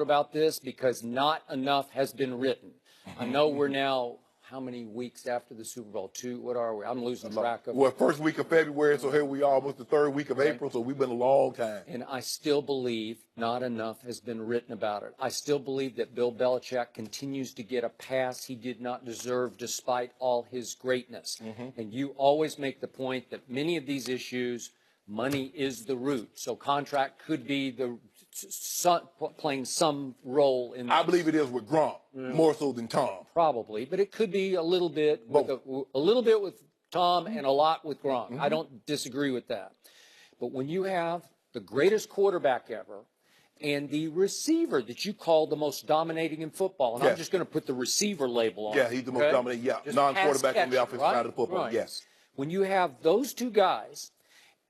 about this because not enough has been written. I know we're now, how many weeks after the Super Bowl? 2? What are we? I'm losing track of. Well, first week of February, so here we are, almost the third week of April, so we've been a long time. And I still believe not enough has been written about it. I still believe that Bill Belichick continues to get a pass he did not deserve despite all his greatness. And you always make the point that many of these issues, money is the root. So contract could be playing some role in this. I believe it is with Gronk, more so than Tom. Probably, but it could be a little bit with a little bit with Tom and a lot with Gronk. I don't disagree with that. But when you have the greatest quarterback ever and the receiver that you call the most dominating in football, and I'm just going to put the receiver label on. Yeah, he's the most dominating. Yeah, non-quarterback on the offensive side of the football. Yes. When you have those two guys,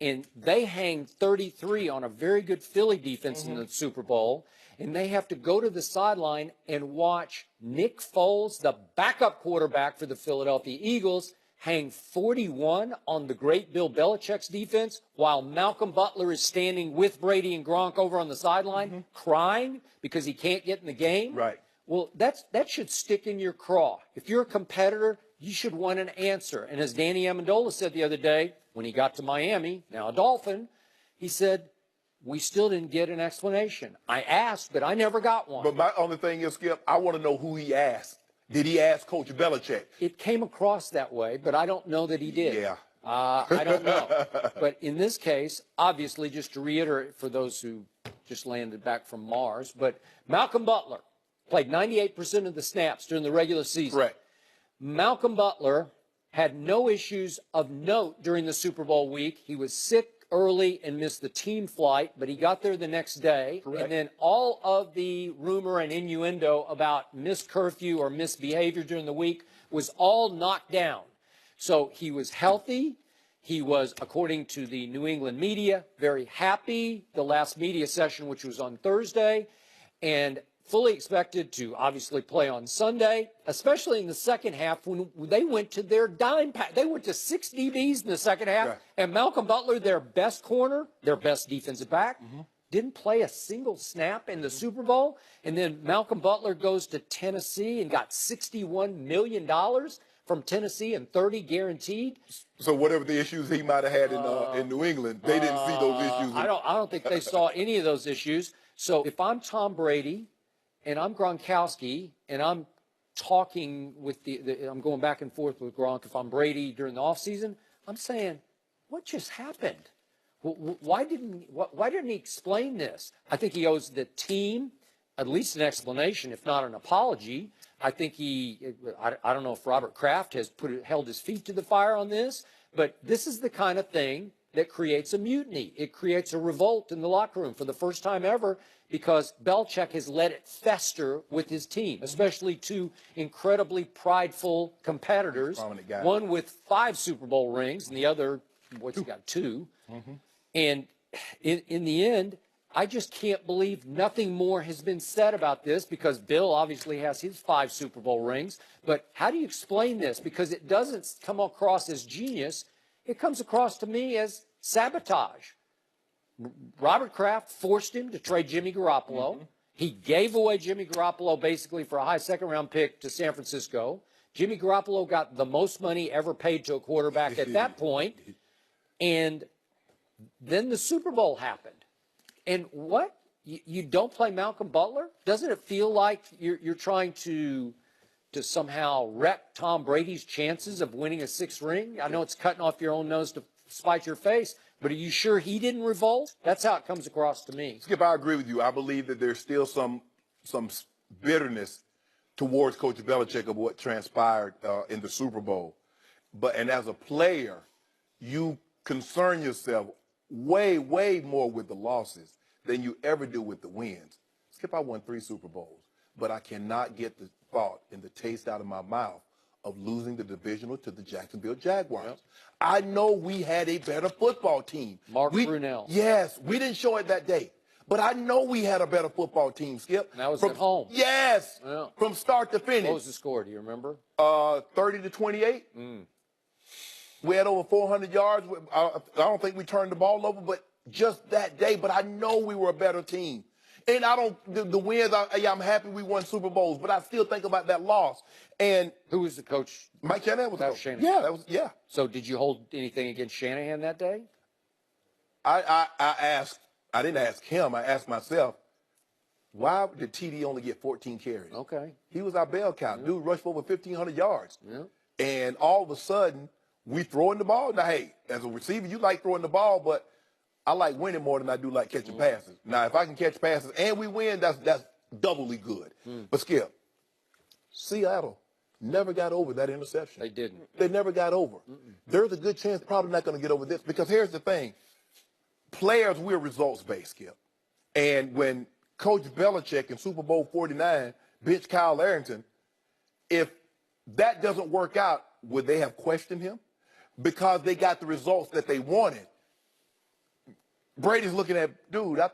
and they hang 33 on a very good Philly defense in the Super Bowl, and they have to go to the sideline and watch Nick Foles, the backup quarterback for the Philadelphia Eagles, hang 41 on the great Bill Belichick's defense, while Malcolm Butler is standing with Brady and Gronk over on the sideline, crying because he can't get in the game. Right. Well, that should stick in your craw. If you're a competitor, you should want an answer. And as Danny Amendola said the other day, when he got to Miami, now a Dolphin, he said, we still didn't get an explanation. I asked, but I never got one. But my only thing is, Skip, I want to know who he asked. Did he ask Coach Belichick? It came across that way, but I don't know that he did. Yeah. I don't know. But in this case, obviously, just to reiterate for those who just landed back from Mars, but Malcolm Butler played 98% of the snaps during the regular season. Correct. Malcolm Butler had no issues of note during the Super Bowl week. He was sick early and missed the team flight, but he got there the next day. Correct. And then all of the rumor and innuendo about missed curfew or misbehavior during the week was all knocked down. So he was healthy. He was, according to the New England media, very happy the last media session, which was on Thursday, and fully expected to obviously play on Sunday, especially in the second half when they went to their dime pack. They went to 6 DBs in the second half, and Malcolm Butler, their best corner, their best defensive back, didn't play a single snap in the Super Bowl. And then Malcolm Butler goes to Tennessee and got $61 million from Tennessee and 30 guaranteed. So whatever the issues he might have had in New England, they didn't see those issues. I don't think they saw any of those issues. So if I'm Tom Brady and I'm Gronkowski and I'm talking with I'm going back and forth with Gronk, if I'm Brady during the offseason, I'm saying, what just happened? Why didn't he explain this? I think he owes the team at least an explanation, if not an apology. I think I don't know if Robert Kraft has held his feet to the fire on this, but this is the kind of thing that creates a mutiny. It creates a revolt in the locker room for the first time ever because Belichick has let it fester with his team, especially two incredibly prideful competitors, one with 5 Super Bowl rings and the other, what's he got, 2. And in the end, I just can't believe nothing more has been said about this because Bill obviously has his 5 Super Bowl rings. But how do you explain this? Because it doesn't come across as genius. It comes across to me as sabotage. Robert Kraft forced him to trade Jimmy Garoppolo. He gave away Jimmy Garoppolo basically for a high second-round pick to San Francisco. Jimmy Garoppolo got the most money ever paid to a quarterback at that point. And then the Super Bowl happened. And what? You don't play Malcolm Butler? Doesn't it feel like you're trying to somehow wreck Tom Brady's chances of winning a 6th ring? I know it's cutting off your own nose to spite your face, but are you sure he didn't revolt? That's how it comes across to me. Skip, I agree with you. I believe that there's still some bitterness towards Coach Belichick of what transpired in the Super Bowl. And as a player, you concern yourself way, way more with the losses than you ever do with the wins. Skip, I won 3 Super Bowls, but I cannot get the thought and the taste out of my mouth of losing the divisional to the Jacksonville Jaguars. I know we had a better football team. Mark Brunell. Yes, we didn't show it that day. But I know we had a better football team, Skip. And that was at home. Yes, from start to finish. What was the score? Do you remember? 30-28. We had over 400 yards. I don't think we turned the ball over, but just that day. But I know we were a better team. And I don't, the wins, I'm happy we won Super Bowls, but I still think about that loss. And Who was the coach? Mike Shanahan was That the was coach. Shanahan. Yeah, that was, yeah. So did you hold anything against Shanahan that day? I didn't ask him, I asked myself, why did TD only get 14 carries? Okay. He was our bell cow. Dude rushed for over 1,500 yards. Yeah. And all of a sudden, we throwing the ball. Now, hey, as a receiver, you like throwing the ball, but I like winning more than I do like catching passes. Now, if I can catch passes and we win, that's doubly good. But Skip, Seattle never got over that interception. They didn't. They never got over. There's a good chance probably not going to get over this because here's the thing. Players, we're results-based, Skip. And when Coach Belichick in Super Bowl 49 benched Kyle Arrington, if that doesn't work out, would they have questioned him? Because they got the results that they wanted. Brady's looking at, dude, our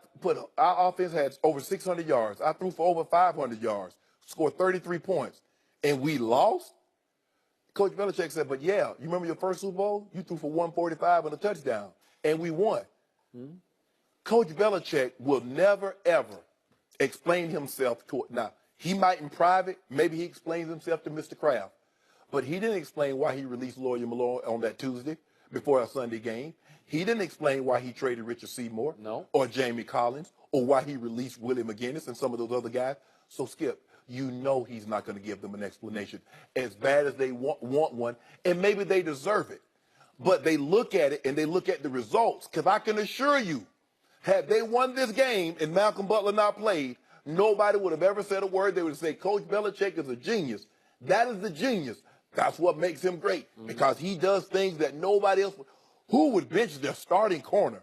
offense had over 600 yards. I threw for over 500 yards, scored 33 points, and we lost? Coach Belichick said, but yeah, you remember your first Super Bowl? You threw for 145 and a touchdown, and we won. Coach Belichick will never, ever explain himself to it. Now, he might in private, maybe he explains himself to Mr. Kraft, but he didn't explain why he released Lawyer Malone on that Tuesday before our Sunday game. He didn't explain why he traded Richard Seymour or Jamie Collins or why he released Willie McGinnis and some of those other guys. So, Skip, you know he's not going to give them an explanation as bad as they want one, and maybe they deserve it. But they look at it and they look at the results, because I can assure you, had they won this game and Malcolm Butler not played, nobody would have ever said a word. They would say, Coach Belichick is a genius. That is the genius. That's what makes him great, because he does things that nobody else would. Who would bench their starting corner?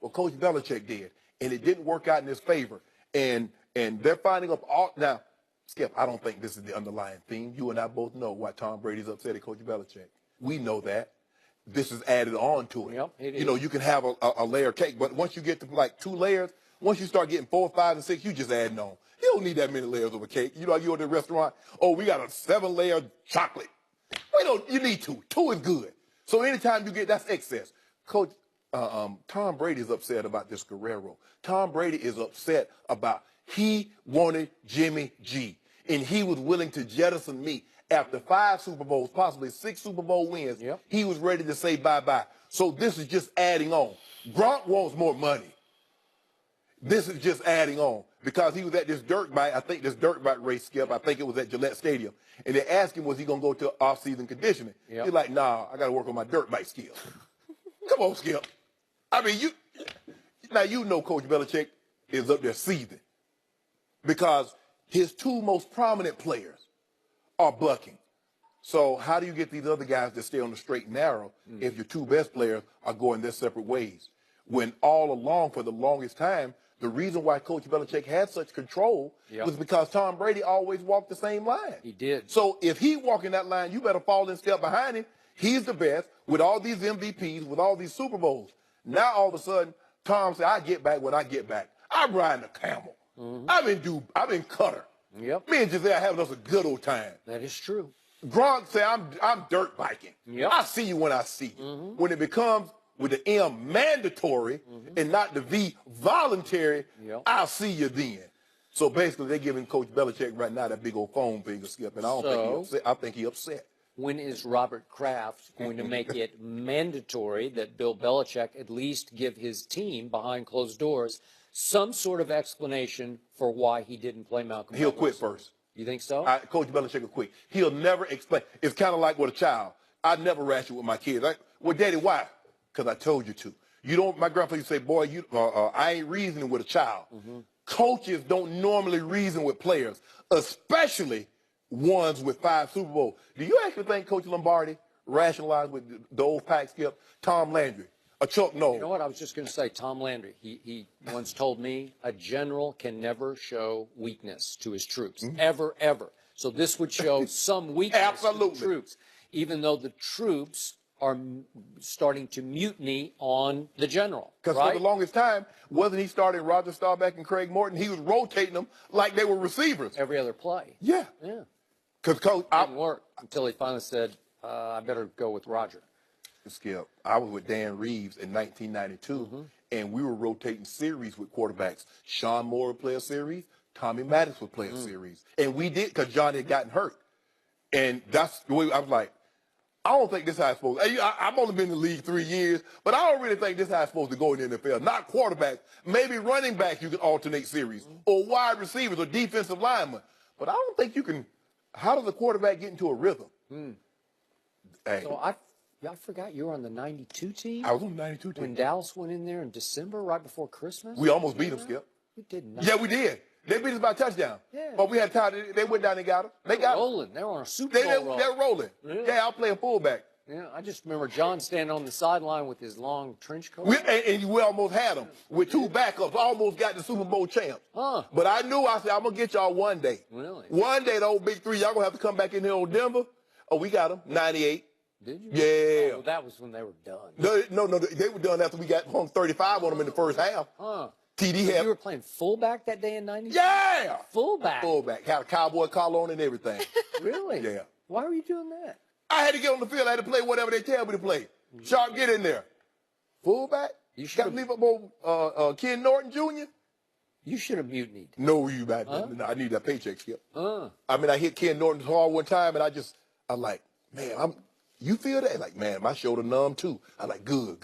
Well, Coach Belichick did, and it didn't work out in his favor. And they're finding up all now. Skip, I don't think this is the underlying theme. You and I both know why Tom Brady's upset at Coach Belichick. We know that. This is added on to it. Yep, it is. You know, you can have a layer cake, but once you get to like 2 layers, once you start getting 4, 5, and 6, you just adding on. You don't need that many layers of a cake. You know, you go to the restaurant, oh, we got a 7-layer chocolate. You need 2. 2 is good. So anytime you get, that's excess. Coach, Tom Brady is upset about this Guerrero. Tom Brady is upset about he wanted Jimmy G, and he was willing to jettison me. After 5 Super Bowls, possibly 6 Super Bowl wins, he was ready to say bye-bye. So this is just adding on. Gronk wants more money. This is just adding on, because he was at this dirt bike, I think this dirt bike race, Skip, I think it was at Gillette Stadium, and they asked him, was he going to go to off-season conditioning? He's like, nah, I got to work on my dirt bike skills. Come on, Skip. I mean, you know Coach Belichick is up there seething, because his 2 most prominent players are bucking. So how do you get these other guys to stay on the straight and narrow if your 2 best players are going their separate ways? When all along, for the longest time, the reason why Coach Belichick had such control was because Tom Brady always walked the same line. He did. So if he walking that line, you better fall in step behind him. He's the best with all these MVPs, with all these Super Bowls. Now all of a sudden, Tom said, I get back when I get back. I'm riding a camel. I've been Cutter. Yep. Me and Giselle are having us a good old time. That is true. Gronk said, I'm dirt biking. Yep. I see you when I see you. When it becomes with the M mandatory and not the V voluntary, I'll see you then. So basically, they're giving Coach Belichick right now that big old phone finger, Skip, and I don't think he's upset. I think he's upset. When is Robert Kraft going to make it mandatory that Bill Belichick at least give his team behind closed doors some sort of explanation for why he didn't play Malcolm Butler? He'll quit first. You think so? Coach Belichick will quit. He'll never explain. It's kind of like with a child. I never ratchet with my kids. Well, Daddy, why? Because I told you to. You don't. My grandfather used to say, boy, I ain't reasoning with a child. Coaches don't normally reason with players, especially ones with 5 Super Bowls. Do you actually think Coach Lombardi rationalized with the old pack, Skip? Tom Landry, a Chuck Noll. You know what? I was just going to say, Tom Landry. He once told me a general can never show weakness to his troops, ever, ever. So this would show some weakness to the troops, even though the troops are starting to mutiny on the general. Because for the longest time, wasn't he starting Roger Staubach and Craig Morton? He was rotating them like they were receivers. Every other play. Yeah. Yeah. Because Coach, didn't work until he finally said, I better go with Roger. Skip, I was with Dan Reeves in 1992, and we were rotating series with quarterbacks. Sean Moore would play a series, Tommy Maddox would play a series. And we did because Johnny had gotten hurt. And that's the way I was like, I don't think this is how it's supposed to. I've only been in the league 3 years, but I don't really think this is how it's supposed to go in the NFL. Not quarterbacks. Maybe running back you can alternate series, or wide receivers, or defensive linemen. But I don't think you can. How does a quarterback get into a rhythm? Hey, So I forgot you were on the 92 team? I was on the 92 team. When Dallas went in there in December, right before Christmas? We almost beat them, Skip. You did not. Yeah, we did. They beat us by a touchdown. Yeah. But we had time. They went down and got them. They got rolling. They were on a Super them. Bowl roll. They were rolling. Really? Yeah, I'll play a fullback. Yeah, I just remember John standing on the sideline with his long trench coat. And we almost had them with 2 backups. Almost got the Super Bowl champs. Huh. But I knew, I said, I'm going to get y'all one day. Really? One day, the old big 3, y'all going to have to come back in here on Denver. Oh, we got them. 98. Did you? Yeah. Oh, that was when they were done. No, they were done after we got hung 35 on them in the first half. Huh. TD So had. you were playing fullback that day in 90? Yeah. Fullback? Fullback. Had a cowboy collar on and everything. Really? Yeah. Why were you doing that? I had to get on the field. I had to play whatever they tell me to play. Sharp, get in there. Fullback? You should Got to have- leave up on Ken Norton Jr.? You should have mutinied. No, you bad. No, I need that paycheck, Skip. Uh. I mean, I hit Ken Norton hard one time, and I'm like, man, you feel that? Like, man, my shoulder numb too. I'm like, good.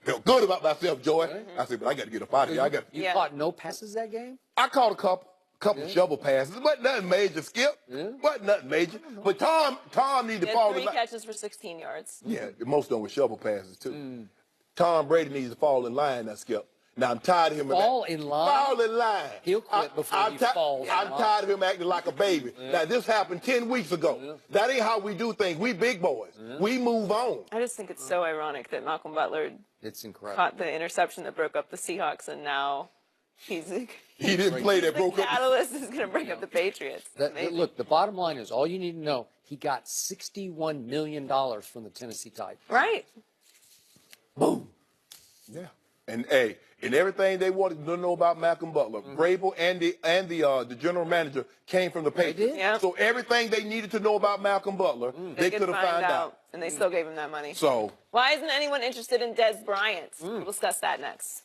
Felt good about myself, Joy. I said, but I got to get up out of here. You caught no passes that game? I caught a couple shovel passes, but nothing major, Skip. Yeah. But nothing major. But Tom need to He fall had in 3 line. catches for 16 yards. Yeah, most of them were shovel passes too. Tom Brady needs to fall in line now, Skip. Now I'm tired of him. Fall in line? Fall in line. He'll quit before he falls in I'm line. tired of him acting like a baby. Now this happened 10 weeks ago. That ain't how we do things. We big boys. We move on. I just think it's so ironic that Malcolm Butler It's incredible. caught the interception that broke up the Seahawks, and now he's He didn't play that the broke up. catalyst is going to break up the Patriots. Look, the bottom line is all you need to know, he got $61 million from the Tennessee Titans. Right. Boom. Yeah. And everything they wanted to know about Malcolm Butler, Grable and the general manager came from the Patriots. did? Yeah. So everything they needed to know about Malcolm Butler, they could have found out. and they still gave him that money. So Why isn't anyone interested in Des Bryant? We'll discuss that next.